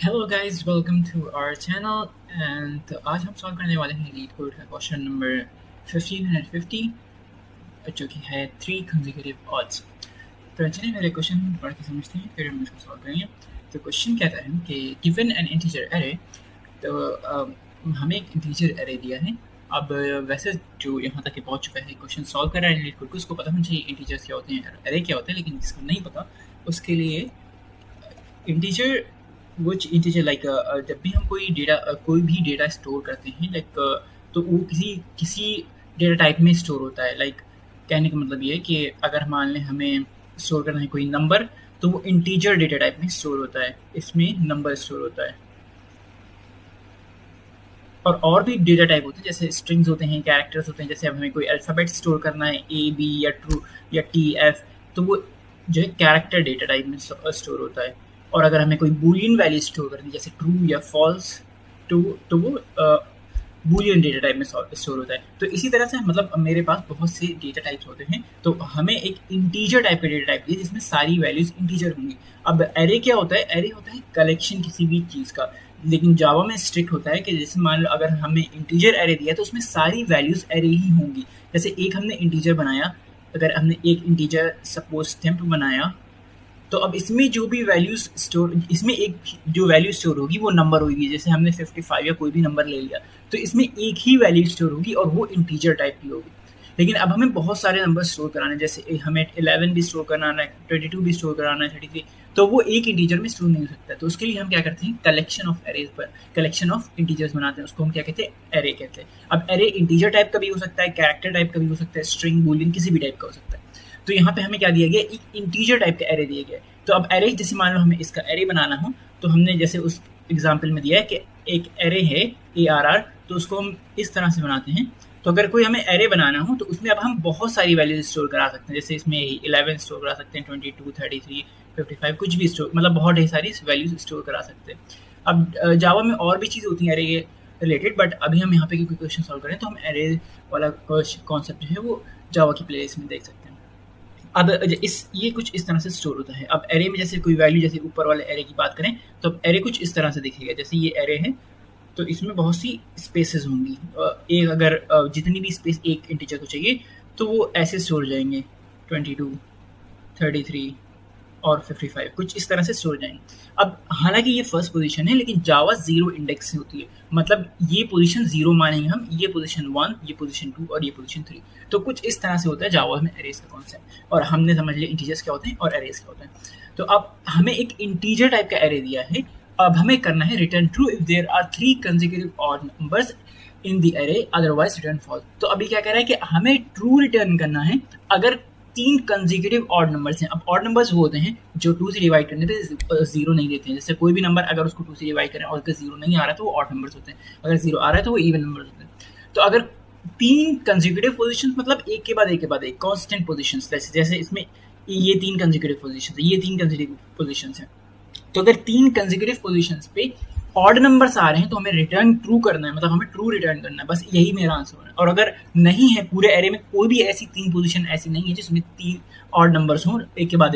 Hello guys, welcome to our channel and आज हम solve करने वाले हैं लीड कोड का क्वेश्चन नंबर 1550 जो कि है 3 कंसेक्यूटिव ऑड्स। तो चलिए पहले क्वेश्चन पढ़ के समझते हैं, फिर हम इसको सॉल्व करेंगे। तो क्वेश्चन कहता है कि गिवन एन इंटीजर एरे, तो हमें एक इंटीजर एरे दिया है। अब वैसे जो यहाँ तक पहुँच चुका है क्वेश्चन सॉल्व कर रहा है लीड कोड को, उसको पता होना चाहिए इंटीजर्स क्या होते हैं, एरे क्या होता है, लेकिन जिसको नहीं पता उसके लिए इंटीजर which integer like जब भी हम कोई भी डेटा स्टोर करते हैं तो वो किसी डेटा टाइप में स्टोर होता है। कहने का मतलब ये है कि अगर मान लें हमें स्टोर करना है कोई नंबर, तो वो इंटीजर डेटा टाइप में स्टोर होता है, इसमें नंबर स्टोर होता है। और भी डेटा टाइप होते हैं, जैसे स्ट्रिंग्स होते हैं, कैरेक्टर्स होते हैं। जैसे अब हमें कोई अल्फ़ाबेट स्टोर करना है, ए बी या ट्रू या टी एफ, तो वो जो है कैरेक्टर डेटा टाइप में स्टोर होता है। और अगर हमें कोई बूलियन वैल्यू स्टोर करनी है, जैसे ट्रू या फॉल्स, तो वो बूलियन डेटा टाइप में स्टोर होता है। तो इसी तरह से मतलब मेरे पास बहुत से डेटा टाइप्स होते हैं, तो हमें एक इंटीजर टाइप का डेटा टाइप दिया जिसमें सारी वैल्यूज इंटीजर होंगी। अब एरे क्या होता है? एरे होता है कलेक्शन किसी भी चीज़ का, लेकिन जावा में स्ट्रिक्ट होता है कि जैसे मान लो अगर हमें इंटीजर एरे दिया तो उसमें सारी वैल्यूज एरे ही होंगी। जैसे एक हमने इंटीजर बनाया, अगर हमने एक इंटीजर सपोज टेम्प बनाया, तो अब इसमें जो भी वैल्यूज स्टोर, इसमें एक जो वैल्यू स्टोर होगी वो नंबर होगी। जैसे हमने 55 या कोई भी नंबर ले लिया, तो इसमें एक ही वैल्यू स्टोर होगी और वो इंटीजर टाइप की होगी। लेकिन अब हमें बहुत सारे नंबर स्टोर कराने, जैसे हमें 11 भी स्टोर कराना है, 22 भी स्टोर कराना है, 33, तो वो एक इंटीजर में स्टोर नहीं हो सकता। तो उसके लिए हम क्या करते हैं, कलेक्शन ऑफ एरेज पर कलेक्शन ऑफ इंटीजर्स बनाते हैं, उसको हम क्या कहते हैं, एरे कहते हैं। अब एरे इंटीजर टाइप का भी हो सकता है, कैरेक्टर टाइप का भी हो सकता है, स्ट्रिंग बूलियन किसी भी टाइप का हो सकता है। तो यहाँ पे हमें क्या दिया गया, एक इंटीजर टाइप का एरे दिया गया है। तो अब एरे, जैसे मान लो हमें इसका एरे बनाना हो, तो हमने जैसे उस एग्जाम्पल में दिया है कि एक एरे है ARR, तो उसको हम इस तरह से बनाते हैं। तो अगर कोई हमें एरे बनाना हो तो उसमें अब हम बहुत सारी वैल्यूज स्टोर करा सकते हैं। जैसे इसमें 11 स्टोर करा सकते हैं, 22, 33, 55, कुछ भी स्टोर, मतलब बहुत ढेर सारी वैल्यूज स्टोर करा सकते हैं। अब जावा में और भी चीज़ होती हैं एरे के रिलेटेड, बट अभी हम यहाँ पे कोई क्वेश्चन सॉल्व करें तो हम एरे वाला कॉन्सेप्ट है वो जावा की प्लेलिस्ट में देख सकते हैं। अब ये कुछ इस तरह से स्टोर होता है। अब एरे में जैसे कोई वैल्यू, जैसे ऊपर वाले एरे की बात करें तो अब एरे कुछ इस तरह से दिखेगा। जैसे ये एरे है, तो इसमें बहुत सी स्पेसेस होंगी। एक अगर जितनी भी स्पेस एक इंटीजर को चाहिए तो वो ऐसे स्टोर जाएंगे, 22, 33 और 55, कुछ इस तरह से स्टोर जाएंगे। अब हालांकि ये फर्स्ट पोजीशन है, लेकिन जावा 0 इंडेक्स से होती है, मतलब ये पोजीशन 0 मानेंगे हम, ये पोजीशन 1, ये पोजीशन 2 और ये पोजीशन 3। तो कुछ इस तरह से होता है जावा में एरेज का कॉन्सेप्ट। और हमने समझ लिया इंटीजर्स क्या होते हैं और एरेज क्या होते हैं। तो अब हमें एक इंटीजर टाइप का एरे दिया है। अब हमें करना है return true if there are 3 consecutive odd numbers in the array, otherwise return false. तो अभी क्या कह रहा है कि हमें ट्रू रिटर्न करना है अगर 3 कंसेक्यूटिव ऑड नंबर्स हैं। अब ऑड नंबर्स वो होते हैं जो 2 से डिवाइड करने पे 0 नहीं देते हैं। जैसे कोई भी नंबर अगर उसको 2 से डिवाइड करें और उसका 0 नहीं आ रहा तो वो ऑड नंबर्स होते हैं, अगर 0 आ रहा है तो वो इवन नंबर्स होते हैं। तो अगर 3 कंसेक्यूटिव पोजीशंस, मतलब एक के बाद एक कांस्टेंट पोजीशंस, जैसे इसमें ये 3 कंसेक्यूटिव पोजीशंस है, ये 3 कंसेक्यूटिव पोजीशंस हैं। तो अगर 3 कंसेक्यूटिव पोजीशंस पे ऑड नंबर्स आ रहे हैं तो हमें रिटर्न ट्रू करना है, मतलब हमें ट्रू रिटर्न करना है, बस यही मेरा आंसर है। और अगर नहीं है, पूरे एरे में कोई भी ऐसी 3 पोजीशन ऐसी नहीं है जिसमें 3 ऑड नंबर्स हों एक के बाद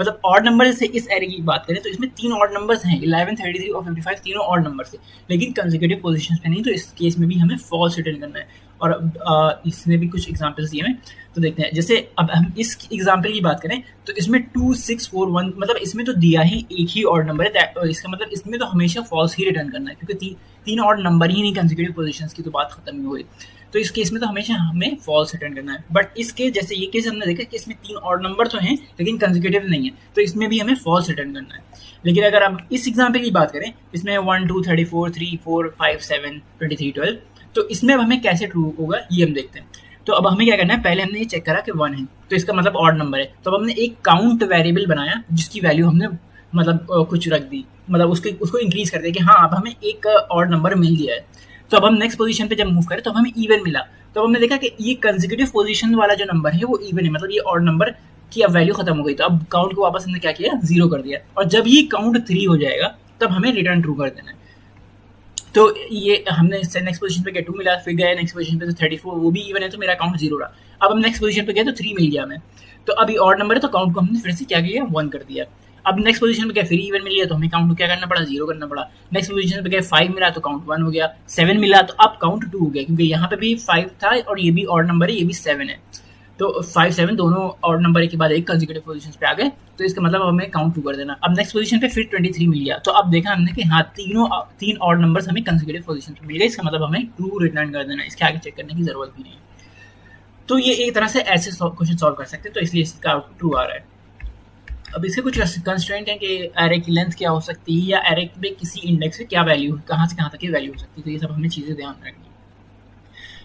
मतलब ऑड नंबर से इस एरे की बात करें तो इसमें 3 ऑड नंबर्स हैं, 11, 33 और 55, तीनों ऑड नंबर्स है, लेकिन कंसेक्यूटिव पोजीशंस पे नहीं। तो इस केस में भी हमें फॉल्स रिटर्न करना है। और इसमें भी कुछ एग्जांपल्स दिए हैं, तो देखते हैं। जैसे अब हम इस एग्जांपल की बात करें तो इसमें 2, 6, 4, 1, मतलब इसमें तो दिया ही एक ही ऑड नंबर है, इसका मतलब इसमें तो हमेशा फॉल्स ही रिटर्न करना है, क्योंकि 3 ऑड नंबर ही नहीं कंसेक्यूटिव पोजीशंस की, तो बात खत्म ही हुई। तो इस केस में तो हमेशा हमें फॉल्स रिटर्न करना है। बट इसके जैसे ये केस हमने देखा कि इसमें 3 ऑड नंबर तो हैं लेकिन कंसेक्यूटिव नहीं है, तो इसमें भी हमें फॉल्स रिटर्न करना है। लेकिन अगर हम इस एग्जांपल की बात करें, इसमें 1, 2, 34, 3, 4, 5, 7, 23, 12, तो इसमें अब हमें कैसे ट्रू होगा ये हम देखते हैं। तो अब हमें क्या करना है, पहले हमने ये चेक करा कि 1 है, तो इसका मतलब ऑड नंबर है। तो अब हमने एक काउंट वेरिएबल बनाया जिसकी वैल्यू हमने मतलब कुछ रख दी, मतलब उसको इंक्रीज कर दिया कि हाँ अब हमें एक ऑड नंबर मिल गया है। तो अब हम नेक्स्ट पोजीशन पे जब मूव करें तो हमें इवन मिला। तो हमने देखा कि ये कंसेक्यूटिव पोजीशन वाला जो नंबर है वो इवन है, मतलब ये ऑड नंबर की अब वैल्यू खत्म हो गई। तो अब काउंट को वापस हमने क्या किया, 0 कर दिया। और जब ये काउंट 3 हो जाएगा तब हमें रिटर्न ट्रू कर देना है। तो ये हमने नेक्स्ट पोजीशन पे गया 2 मिला, फिर गया नेक्स्ट पोजीशन पे तो 34, वो भी इवन है तो मेरा काउंट 0 रहा। अब हम नेक्स्ट पोजीशन पे गए तो 3 मिल गया हमें, तो अभी ऑड नंबर है तो काउंट को हमने फिर से क्या किया, 1 कर दिया। अब नेक्स्ट पोजीशन पे क्या फिर इवन मिल गया तो हमें काउंट क्या करना पड़ा, 0 करना पड़ा। नेक्स्ट पोजीशन पे क्या 5 मिला तो काउंट 1 हो गया, 7 मिला तो अब काउंट 2 हो गया, क्योंकि यहाँ पे भी 5 था और ये भी ऑड नंबर है, ये भी 7 है, तो 5 7 दोनों ऑड नंबर के बाद एक कंसेक्यूटिव पोजीशन पे आ गए, तो इसका मतलब हमें काउंट 2 कर देना। अब नेक्स्ट पोजीशन पे फिर 23 मिल गया, तो अब देखा हमने कि हाँ तीन ऑड नंबर्स हमें कंसेक्यूटिव पोजीशन पे मिल गए, इसका मतलब हमें ट्रू रिटर्न कर देना, इसके आगे चेक करने की जरूरत भी नहीं है। तो ये एक तरह से ऐसे क्वेश्चन सॉल्व कर सकते हैं, तो इसलिए इसका आउटपुट ट्रू आ रहा है। अब इसके कुछ कंस्ट्रेंट हैं कि एरे की लेंथ क्या हो सकती है, या एरे में किसी इंडेक्स में क्या वैल्यू, कहाँ से कहाँ तक की वैल्यू हो सकती है, तो ये सब हमें चीज़ें ध्यान रखनी है।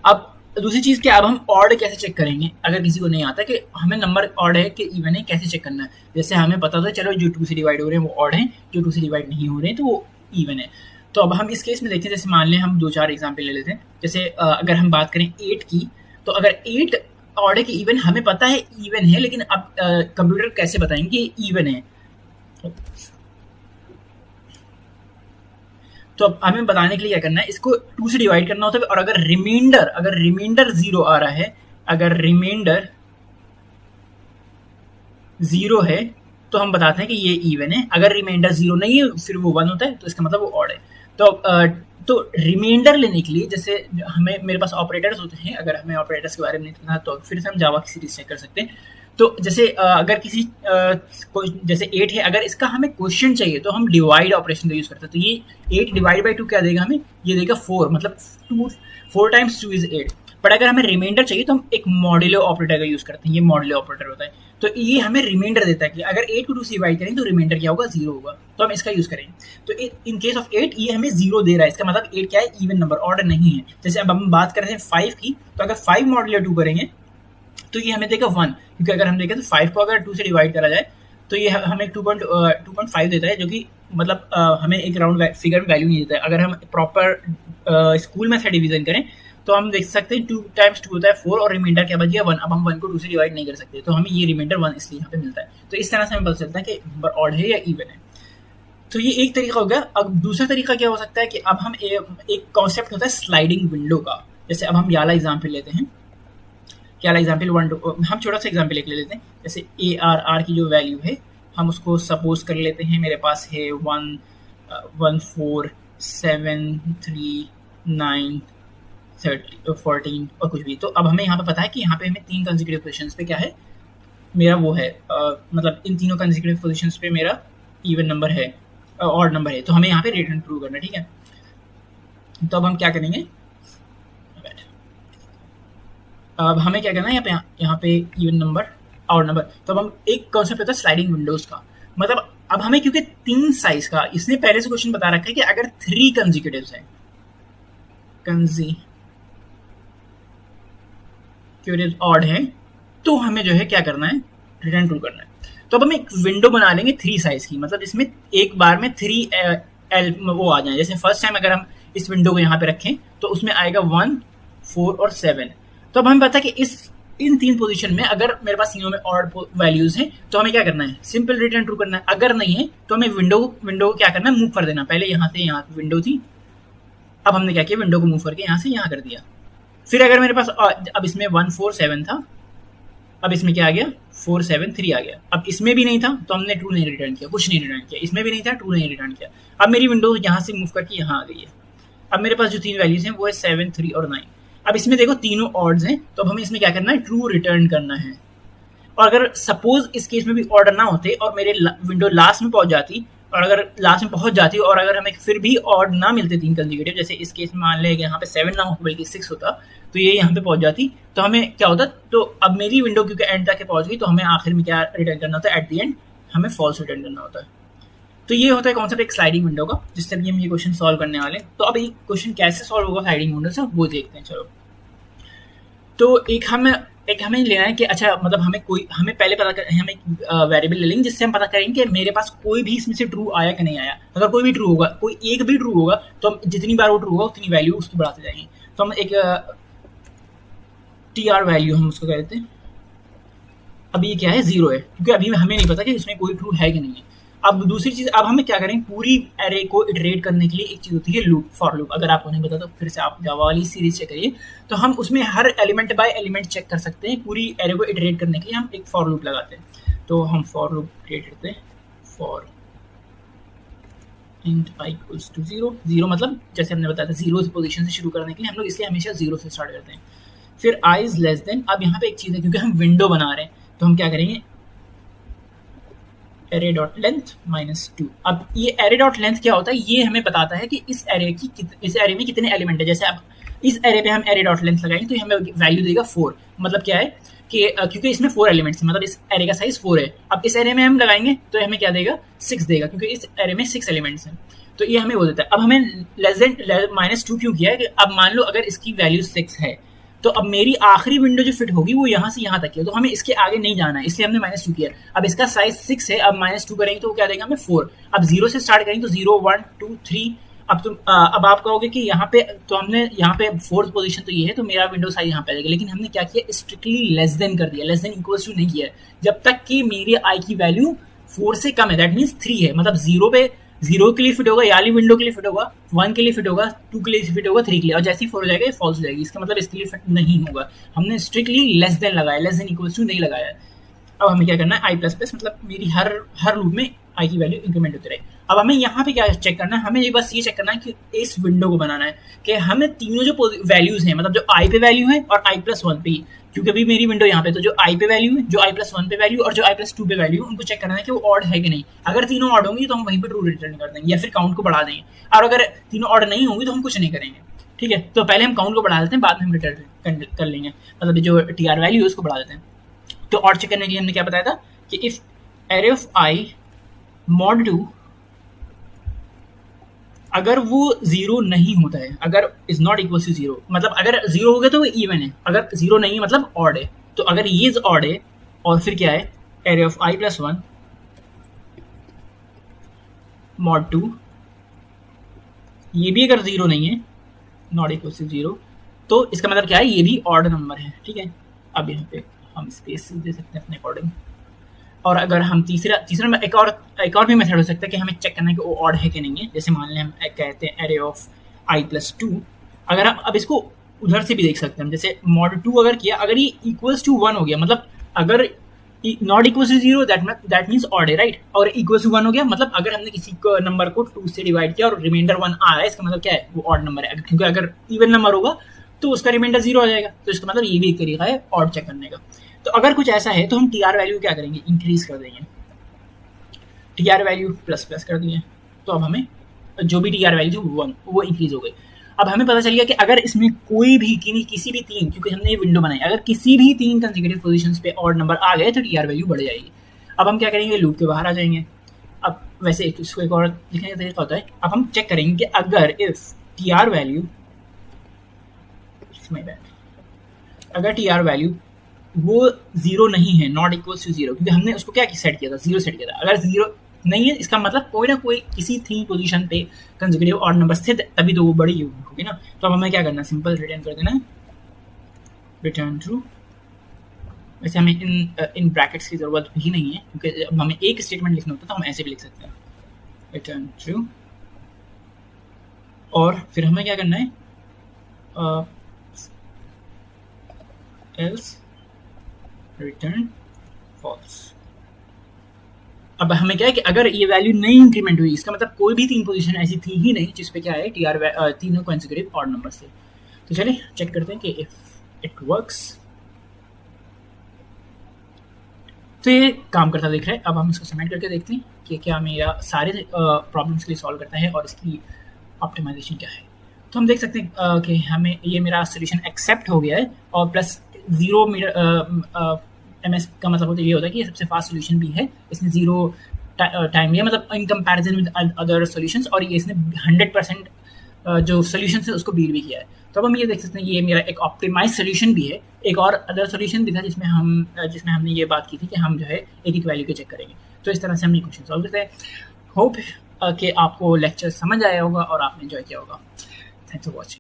अब दूसरी चीज़ क्या, अब हम ऑड कैसे चेक करेंगे, अगर किसी को नहीं आता कि हमें नंबर ऑड है कि इवन है, कैसे चेक करना है। जैसे हमें पता था चलो जो 2 से डिवाइड हो रहे हैं वो ऑड हैं, जो 2 से डिवाइड नहीं हो रहे हैं तो वो इवन है। तो अब हम इस केस में देखते हैं, जैसे मान लें हम 2-4 एग्जाम्पल ले लेते हैं। जैसे अगर हम बात करें 8 की, तो अगर 8 ऑड है कि इवन, हमें पता है इवन है, लेकिन अब कंप्यूटर कैसे बताएंगे इवन है, तो अब हमें बताने के लिए क्या करना है, इसको 2 से डिवाइड करना होता है, और अगर रिमाइंडर 0 आ रहा है, अगर रिमाइंडर 0 है तो हम बताते हैं कि ये इवन है। अगर रिमाइंडर 0 नहीं है फिर वो 1 होता है, तो इसका मतलब वो ऑड है। तो रिमाइंडर लेने के लिए जैसे हमें मेरे पास ऑपरेटर्स होते हैं, अगर हमें ऑपरेटर्स के बारे में नहीं पता तो फिर से हम जावा की सीरीज चेक कर सकते हैं। तो जैसे अगर किसी जैसे 8 है, अगर इसका हमें क्वेश्चन चाहिए तो हम डिवाइड ऑपरेशन का यूज करते हैं। तो ये 8 डिवाइड बाई 2 क्या देगा हमें, ये देगा 4, मतलब 4 टाइम्स 2 इज 8। बट अगर हमें रिमाइंडर चाहिए तो हम एक मॉड्यूलो ऑपरेटर का यूज करते हैं, ये मॉड्यूलो ऑपरेटर होता है। तो ये हमें रिमाइंडर देता है कि अगर 8 को 2 से डिवाइड करें तो रिमाइंडर क्या होगा, 0 होगा, तो हम इसका यूज करेंगे। तो इन केस ऑफ 8 ये हमें 0 दे रहा है, इसका मतलब 8 क्या है, इवन नंबर, ऑर्डर नहीं है। जैसे अब हम बात कर रहे हैं 5 की, तो अगर 5 मॉड्यूलो 2 करेंगे तो ये हमें देगा 1, क्योंकि अगर हम देखें तो 5 को अगर 2 से डिवाइड करा जाए तो ये हमें 2.5 देता है, जो कि मतलब हमें एक राउंड फिगर में वैल्यू नहीं देता है। अगर हम प्रॉपर स्कूल में से डिवीजन करें तो हम देख सकते हैं 2 टाइम्स 2 होता है 4, और रिमाइंडर क्या बच गया 1। अब हम 1 को 2 से डिवाइड नहीं कर सकते, तो हमें ये रिमाइंडर 1 इसलिए यहाँ पे मिलता है। तो इस तरह से हमें पता चलता है कि नंबर ऑड है या इवन है। तो ये एक तरीका हो गया। अब दूसरा तरीका क्या हो सकता है कि अब हम एक कॉन्सेप्ट होता है स्लाइडिंग विंडो का। जैसे अब हम याला एग्जाम्पल लेते हैं, याला एग्जाम्पल 1 हम छोटा सा एग्जाम्पल ले लेते हैं। जैसे ARR की जो वैल्यू है हम उसको सपोज कर लेते हैं, मेरे पास है 1 1 4 7 3 9 14 और कुछ भी। तो अब हमें यहाँ पे पता है कि यहाँ पे हमें 3 कंसेक्यूटिव पोजीशंस पे क्या है, मेरा वो है मतलब इन तीनों कंसेक्यूटिव पोजीशंस पे मेरा इवन नंबर है, ऑड नंबर है, तो हमें यहाँ पे रिटर्न प्रूव करना है, ठीक है। तो अब हम क्या करेंगे, अब हमें क्या करना है, यहाँ पे इवन नंबर, ऑड नंबर। तो अब हम एक कॉन्सेप्ट होता है स्लाइडिंग विंडोज का, मतलब अब हमें क्योंकि 3 साइज का, इसने पहले से क्वेश्चन बता रखा है कि अगर 3 कंसेक्यूटिव्स हैं, ऑड है, तो हमें जो है क्या करना है, रिटर्न ट्रू करना है। तो अब हम एक विंडो बना लेंगे 3 साइज की, मतलब इसमें एक बार में 3 वो आ जाए। जैसे फर्स्ट टाइम अगर हम इस विंडो को यहाँ पे रखें तो उसमें आएगा 1 4 और 7। तो अब हमें पता है कि इन 3 पोजीशन में अगर मेरे पास तीनों में ऑड वैल्यूज हैं तो हमें क्या करना है, सिंपल रिटर्न ट्रू करना है। अगर नहीं है तो हमें विंडो को क्या करना है, मूव कर देना। पहले यहाँ से यहाँ विंडो थी, अब हमने क्या किया, विंडो को मूव करके यहाँ से यहाँ कर दिया। फिर अगर मेरे पास अब इसमें 1 4 7 था, अब इसमें क्या आ गया 4 7 3 आ गया। अब इसमें भी नहीं था तो हमने ट्रू नहीं रिटर्न किया, कुछ नहीं रिटर्न किया। इसमें भी नहीं था, ट्रू नहीं रिटर्न किया। अब मेरी विंडो यहाँ से मूव करके यहाँ आ गई है। अब मेरे पास जो 3 वैल्यूज हैं वो है 7 3 और 9। अब इसमें देखो तीनों ऑड्स हैं, तो अब हमें इसमें क्या करना है, ट्रू रिटर्न करना है। और अगर सपोज इस केस में भी ऑर्डर ना होते और मेरे विंडो लास्ट में पहुंच जाती, और अगर लास्ट में पहुंच जाती और अगर हमें फिर भी ऑड ना मिलते 3 कंसेक्यूटिव, जैसे इस केस में मान लें यहाँ पे 7 ना हो बल्कि 6 होता, तो ये यहाँ पे पहुंच जाती, तो हमें क्या होता, तो अब मेरी विंडो क्योंकि एंड तक पहुंच गई तो हमें आखिर में क्या रिटर्न करना होता है, एट द एंड हमें फॉल्स रिटर्न करना होता है। तो ये होता है कॉन्सेप्ट एक स्लाइडिंग विंडो का, जिससे भी हम ये क्वेश्चन सॉल्व करने वाले। तो अब ये क्वेश्चन कैसे सॉल्व होगा स्लाइडिंग विंडो से वो देखते हैं। चलो, तो एक हमें लेना है कि अच्छा मतलब हमें पहले पता कर, हम एक वेरिएबल ले लेंगे जिससे हम पता करेंगे कि मेरे पास कोई भी इसमें से ट्रू आया कि नहीं आया। अगर कोई भी ट्रू होगा, कोई एक भी ट्रू होगा, तो हम जितनी बार वो ट्रू होगा उतनी वैल्यू उसकी बढ़ाते जाएंगे। तो हम एक TR वैल्यू हम उसको कहते हैं। अब ये क्या है, 0 है, क्योंकि अभी हमें नहीं पता कि इसमें कोई ट्रू है कि नहीं है। अब दूसरी चीज, अब हमें क्या करें, पूरी एरे को इटरेट करने के लिए एक चीज होती है लूप, फॉर लूप। अगर आपको नहीं पता तो फिर से आप जावा वाली सीरीज चेक करिए, तो हम उसमें हर एलिमेंट बाय एलिमेंट चेक कर सकते हैं। पूरी एरे को इटरेट करने के लिए हम एक फॉर लूप लगाते हैं। तो हम फॉर लूप क्रिएट करते हैं, for int i equals to 0, 0 मतलब जैसे हमने बताया था जीरो पोजीशन से शुरू करने के लिए हम लोग इसलिए हमेशा 0 से स्टार्ट करते हैं। फिर i इज लेस देन, अब यहाँ पे एक चीज़ है क्योंकि हम विंडो बना रहे हैं तो हम क्या करेंगे array डॉट लेंथ -2। अब ये array डॉट लेंथ क्या होता है, ये हमें बताता है कि इस array में कितने एलिमेंट है। जैसे अब इस array पे हम array डॉट लेंथ लगाएंगे तो ये हमें वैल्यू देगा 4। मतलब क्या है कि क्योंकि इसमें 4 एलिमेंट्स हैं, मतलब इस array का साइज 4 है। अब इस array में हम लगाएंगे तो हमें क्या देगा 6 देगा, क्योंकि इस array में 6 एलिमेंट्स हैं। तो ये हमें वो देता है। अब हमें लेस देन -2 क्यों किया है कि अब मान लो अगर इसकी वैल्यू 6 है तो अब मेरी आखिरी विंडो जो फिट होगी वो यहाँ से यहाँ तक है, तो हमें इसके आगे नहीं जाना है, इसलिए हमने -2 किया। अब इसका साइज 6 है, अब -2 करेंगे तो वो क्या देगा हमें 4। अब 0 से स्टार्ट करेंगे तो 0 1 2 3। अब आप कहोगे कि यहाँ पे तो हमने यहाँ पे 4th पोजीशन तो ये है तो मेरा विंडो साइज यहाँ पे आ जाएगा, लेकिन हमने क्या किया स्ट्रिक्टली लेस देन कर दिया, लेस देन इक्वल्स टू नहीं किया जब तक कि मेरी आई की वैल्यू 4 से कम है, दैट मीन्स 3 है। मतलब 0 पे 0 के लिए फिट होगा, याली विंडो के लिए फिट होगा, 1 के लिए फिट होगा, 2 के लिए फिट होगा, 3 के लिए, और जैसे ही 4 हो जाएगा ये फॉल्स हो जाएगी। इसका मतलब इसके लिए फिट नहीं होगा। हमने स्ट्रिक्टली लेस देन लगाया, लेस देन इक्वल्स टू नहीं लगाया। अब हमें क्या करना है आई प्लस प्लस, मतलब मेरी हर लूप में आई की वैल्यू इंक्रीमेंट होती रहे। अब हमें यहाँ पे क्या चेक करना है, हमें बस ये चेक करना है कि इस विंडो को बनाना है कि हमें तीनों जो वैल्यूज हैं, मतलब जो आई पे वैल्यू है और आई प्लस 1 पे, क्योंकि अभी मेरी विंडो यहाँ पे तो जो आई पे वैल्यू है, जो आई प्लस 1 पे वैल्यू और जो आई प्लस 2 पे वैल्यू, उनको चेक करना है कि वो ऑड है कि नहीं। अगर तीनों ऑड होंगी तो हम वहीं पर ट्रू रिटर्न कर देंगे या फिर काउंट को बढ़ा देंगे, और अगर तीनों ऑड नहीं होंगी तो हम कुछ नहीं करेंगे। ठीक है, तो पहले हम काउंट को बढ़ा देते हैं, बाद में हम रिटर्न कर लेंगे, मतलब जो टीआर वैल्यू है उसको बढ़ा देते हैं। तो ऑड चेक करने के लिए हमने क्या बताया था कि if array of i mod 2 अगर वो 0 नहीं होता है, अगर इज नॉट इक्वल टू 0, मतलब अगर 0 हो गया तो वो इवन है, अगर 0 नहीं है मतलब ऑड है। तो अगर ये ऑड है और फिर क्या है array of i plus 1 mod 2, ये भी अगर 0 नहीं है, नॉट इक्वल टू 0, तो इसका मतलब क्या है ये भी ऑड नंबर है। ठीक है, अब यहाँ पे हम स्पेस दे सकते हैं अपने अकॉर्डिंग। और अगर हम तीसरा में एक और भी मेथड हो सकता है कि हमें चेक करना है कि वो ऑड है कि नहीं है। जैसे मान लें हम कहते हैं array ऑफ i प्लस 2, अगर हम अब इसको उधर से भी देख सकते हैं, जैसे mod 2 अगर किया, अगर ये इक्वल्स टू 1 हो गया, मतलब अगर not equals to 0 that means odd है, राइट। और इक्वल्स टू 1 हो गया, मतलब अगर हमने किसी नंबर को 2 से डिवाइड किया और रिमाइंडर 1 आ रहा है, इसका मतलब क्या है वो ऑड नंबर है, क्योंकि अगर इवन नंबर होगा तो उसका रिमाइंडर 0 आ जाएगा। तो इसका मतलब ये भी एक तरीका है ऑड चेक करने का। तो अगर कुछ ऐसा है तो हम टीआर वैल्यू क्या करेंगे, इंक्रीज कर देंगे, टीआर वैल्यू प्लस प्लस कर दिए, तो अब हमें जो भी टीआर वैल्यू थी 1 वो इंक्रीज हो गई। अब हमें पता चल गया कि अगर इसमें कोई भी किसी भी 3, क्योंकि हमने ये विंडो बनाई, अगर किसी भी 3 कंसेक्यूटिव पोजीशंस पे ऑड नंबर आ गए तो टीआर वैल्यू बढ़ जाएगी। अब हम क्या करेंगे, लूप के बाहर आ जाएंगे। अब वैसे इसको एक और लिखने का तरीका होता है, अब हम चेक करेंगे कि अगर इफ टीआर वैल्यू अगर टीआर वैल्यू वो 0 नहीं है, नॉट इक्वल टू 0, क्योंकि हमने उसको क्या सेट किया था 0 सेट किया था। अगर 0 नहीं है इसका मतलब कोई ना कोई किसी 3 पोजीशन पे कंसेक्यूटिव ऑड नंबर स्थित, तभी तो वो बड़ी होगी ना। तो अब हमें क्या करना है, सिंपल रिटर्न कर देना, रिटर्न ट्रू। वैसे हमें इन ब्रैकेट्स की जरूरत भी नहीं है, क्योंकि अब हमें एक स्टेटमेंट लिखना होता है तो हम ऐसे भी लिख सकते हैं, रिटर्न ट्रू। और फिर हमें क्या करना है, else return false। अब हमें क्या है कि अगर ये वैल्यू नहीं इंक्रीमेंट हुई, इसका मतलब कोई भी 3 पोजीशन ऐसी थी ही नहीं जिसपे क्या है टीआर तीनों कंसेक्यूटिव ऑड नंबर से। तो चलिए चेक करते हैं कि इफ इट वर्क्स। तो ये काम करता दिख रहा है। अब हम इसको सबमिट करके देखते हैं कि क्या मेरा सारे प्रॉब्लम्स के लिए सॉल्व करता है और इसकी ऑप्टिमाइजेशन क्या है। तो हम देख सकते हैं कि हमें ये मेरा सोल्यूशन एक्सेप्ट हो गया है, और प्लस 0 MS का मतलब होता है ये होता है कि ये सबसे फास्ट सोल्यूशन भी है, इसने 0 टाइम लिया, मतलब in comparison with other solutions, और ये इसने 100% जो सोल्यूशन है उसको बीट भी किया है। तो अब हम ये देख सकते हैं ये मेरा एक ऑप्टिमाइज सोल्यूशन भी है। एक और अदर सोल्यूशन भी था जिसमें हमने ये बात की थी कि हम जो है एक वैल्यू को चेक करेंगे। तो इस तरह से हम ये क्वेश्चन सॉल्व करते हैं। होप कि आपको लेक्चर समझ आया होगा और आपने एंजॉय किया होगा। Thanks for watching.